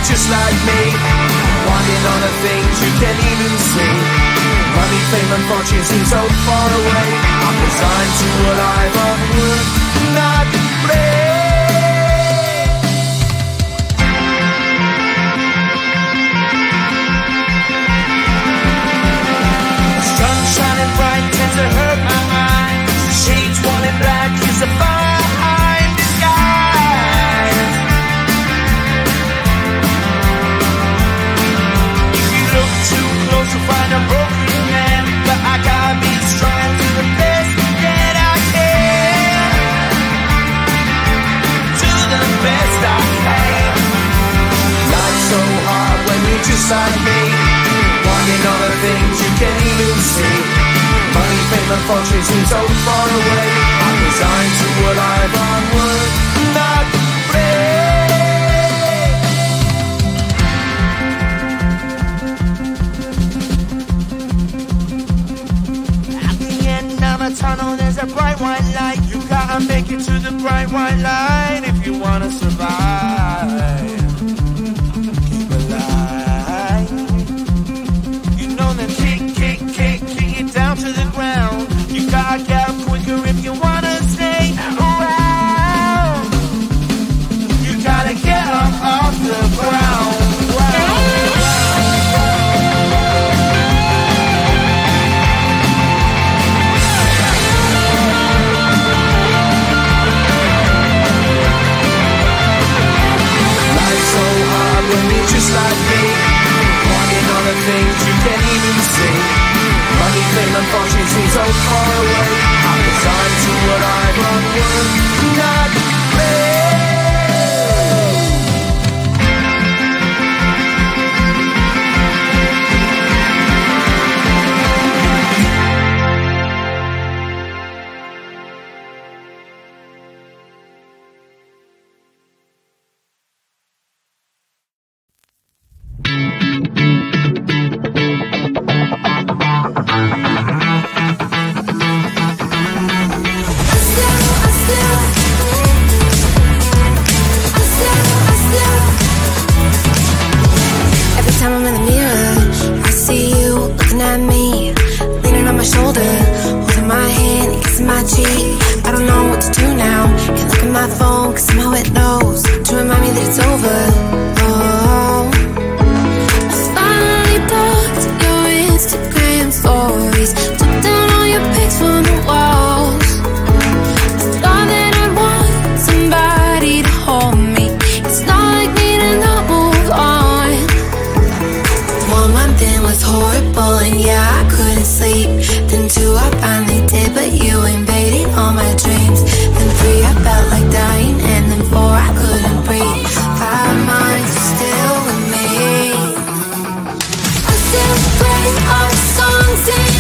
just like me, wanting all the things you can't even see. Money, fame and fortune seem so far away. I'm resigned to a life of work, not play. Sun shining bright tends to hurt my mind. Shades worn in black is a fine disguise. If you look too close you'll find a broken man, but I gotta be strong to the best that I can. fortune seems so far away. I'm resigned to what I've onward not read. At the end of a tunnel there's a bright white light. You gotta make it to the bright white light if you wanna survive. Keep alive. You know that kick it down to the ground. You gotta get up quicker if you wanna stay around. You gotta get up off the ground. Just like me, wanting all the things you can't even see. Money, fame, and fortune seem so far away. I'm resigned to what I've onward not still with me. I still play our songs in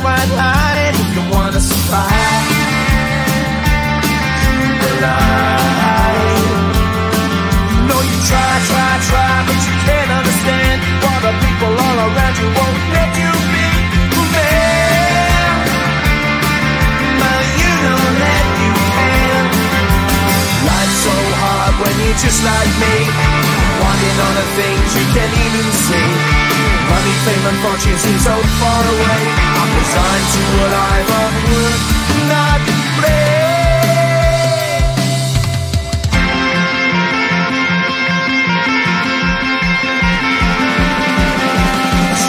white line. If you wanna survive the light. No, you try, but you can't understand why the people all around you won't let you be who man. But you know that you can. Life's so hard when you're just like me, wanting all the things you can't even see. Money, fame and fortune seem so far away. I'm resigned to a life of work, not play.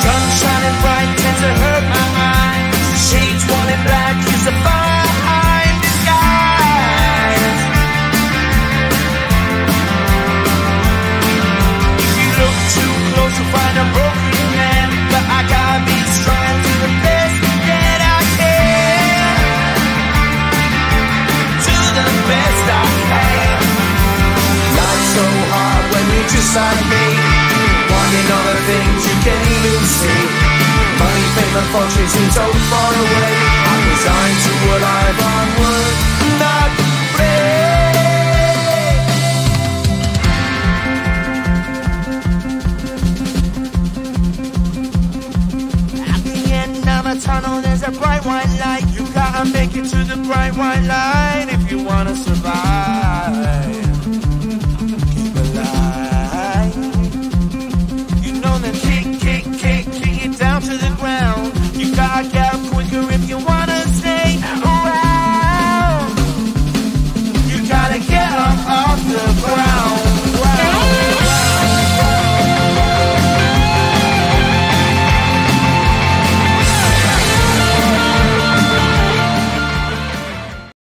Sun shining bright tends to hurt my eyes. Shades worn in black is a fine disguise. If you look too close you'll find a broken man, but I gotta be strong to the best that I can. Do the best I can. Life's so hard when you're just like me, wanting all the things you can't even see. Money, fame and fortune seem so far away. I'm resigned to a life on work, not play. At the end of a tunnel there's a bright white light. You gotta make it to the bright white light.